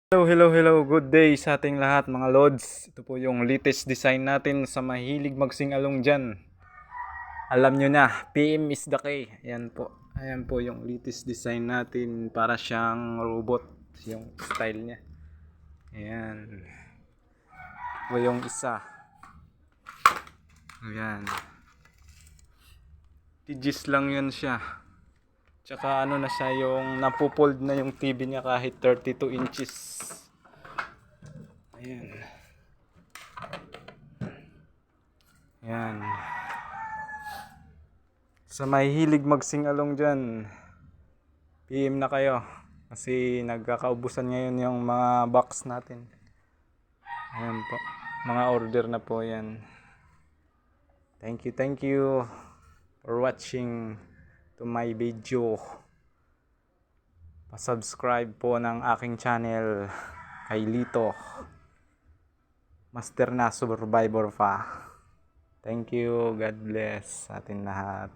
Hello. Good day sa ating lahat mga Lods. Ito po yung latest design natin sa mahilig magsingalong dyan. Alam nyo na, PM is the K. Ayan po yung latest design natin para siyang robot. Yung style niya. Ayan. Ito yung isa. Ayan. TGs lang yun siya. Tsaka ano na siya, yung napupold na yung TV niya kahit 32 inches. Ayan. Ayan. Sa mahilig magsingalong dyan, PM na kayo. Kasi nagkakaubusan ngayon yung mga box natin. Ayan po. Mga order na po yan. Thank you for watching to my video. Pa-subscribe po ng aking channel kay Lito. Master na survivor pa. Thank you. God bless sa atin lahat.